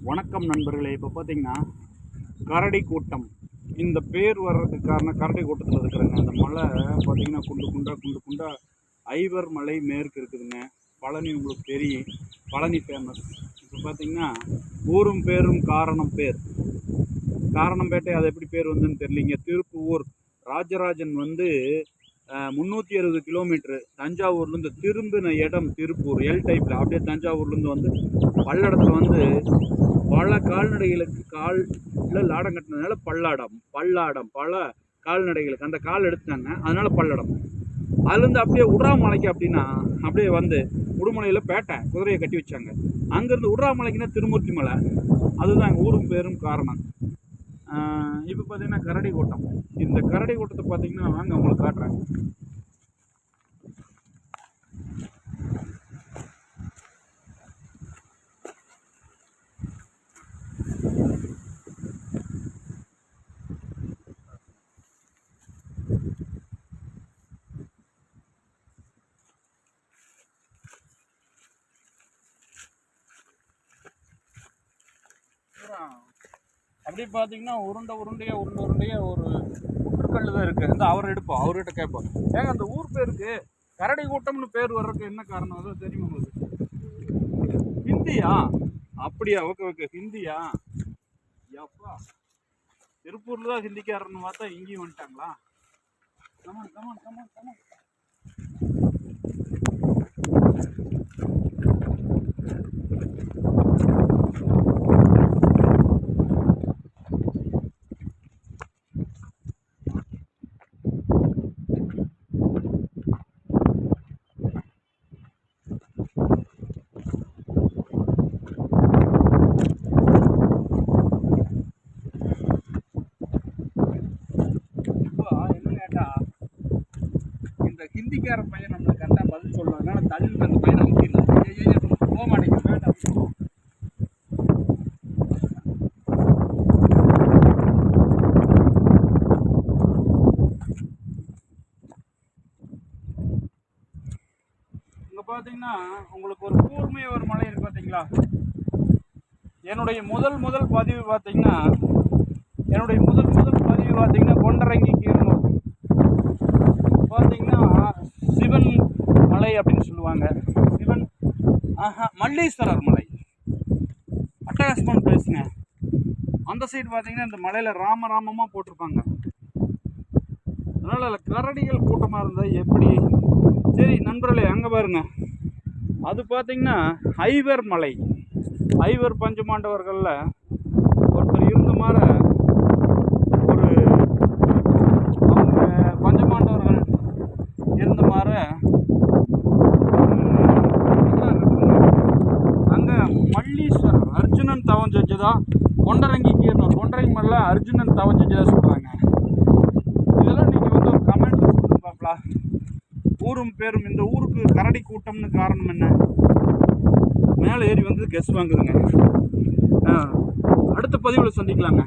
வணக்கம் நண்பர்களே. இப்போ பார்த்தீங்கன்னா கரடி கூட்டம், இந்த பேர் வர்றதுக்கு காரணம் கரடி கூட்டத்தில் இருக்கிறேங்க. அந்த மலை பார்த்தீங்கன்னா குண்டு குண்டா ஐவர் மலை மேற்கு இருக்குதுங்க. பழனி உங்களுக்கு தெரியும், பழனி ஃபேமஸ். இப்போ பார்த்தீங்கன்னா ஊரும் பேரும் காரணம்பேட்டை. அது எப்படி பேர் வந்துன்னு தெரியலிங்க. திருப்பூர் ராஜராஜன் 360 கிலோமீட்ரு தஞ்சாவூர்லேருந்து திரும்பின இடம் திருப்பூர் எல் டைப்பில். அப்படியே தஞ்சாவூர்லேருந்து பல்லடத்தில் பல கால்நடைகளுக்கு காலில் லாடம் கட்டினதுனால பல்லாடம் பல கால்நடைகளுக்கு அந்த கால் எடுத்தாங்க, அதனால பல்லடம். அதுலேருந்து அப்படியே உடுறாமலைக்கு அப்படியே உடுமலையில் பேட்டை குதிரையை கட்டி வச்சாங்க. அங்கேருந்து உடுறாமலைக்குன்னா திருமூர்த்தி மலை. அதுதான் எங்கள் ஊரும் பேரும் காரணம். இப்போ பார்த்தீங்கன்னா கரடி கூட்டம். இந்த கரடி கூட்டத்தை பார்த்தீங்கன்னா வாங்க உங்களுக்கு காட்டுறேன். அப்படி பார்த்தீங்கன்னா உருண்டையா ஒரு புற்றுக்கல் தான் இருக்குது. இந்த அவர்கிட்ட கேட்போம், ஏங்க அந்த ஊர் பேருக்கு கரடி கூட்டம்னு பேர் வர்றதுக்கு என்ன காரணம்? அதான் தெரியுமா உங்களுக்கு? ஹிந்தியா? அப்படியா? ஓகே ஹிந்தியா? எப்பா திருப்பூரில் தான் ஹிந்திக்காரன்னு பார்த்தா இங்கேயும் வந்துட்டாங்களா? கமான். இந்த ஹிந்திக்கார பையன் நம்மளுக்கு கரெக்டாக பதில் சொல்லணும். அதனால தள்ளி அந்த பையனை அமுக்கிடலாம். போக மாட்டேங்குது, வேண்டாம். இங்கே பார்த்தீங்கன்னா உங்களுக்கு ஒரு கூர்மையாக ஒரு மலை இருக்குது பார்த்தீங்களா? என்னுடைய முதல் பதிவு பார்த்தீங்கன்னா கொண்டரங்கி கீரனூர் பார்த்தீங்கன்னா சிவன் மலை அப்படின்னு சொல்லுவாங்க. மல்லீஸ்வரர் மலை அட்டகாசமான பிளேஸுங்க. அந்த சைடு பார்த்தீங்கன்னா இந்த மலையில் ராமமாக போட்டிருப்பாங்க. அதனால் கரடிகள் கூட்டமாக இருந்தால் எப்படி? சரி நண்பர்களே, அங்கே பாருங்க, அது பார்த்தீங்கன்னா ஐவர் பஞ்சமாண்டவர்களில் ஒருத்தர் இருந்த மாதிரி பஞ்சமாண்டவர்கள் இருந்த மாதிரி அங்கே மல்லீஸ்வரர் அர்ஜுனன் தவம் செஞ்சதா கொண்டரங்கி மலையில் அர்ஜுனன் தவம் செஞ்சதா சொல்கிறாங்க. இதெல்லாம் நீங்கள் ஒரு கமெண்ட் சொல்லுங்க பாப்பலா. ஊரும் பேரும் இந்த ஊருக்கு கரடி கூட்டம்னு காரணம் என்ன? மேலே ஏறி கெஸ் வாங்குதுங்க. அடுத்த பதிவில் சந்திக்கலாங்க.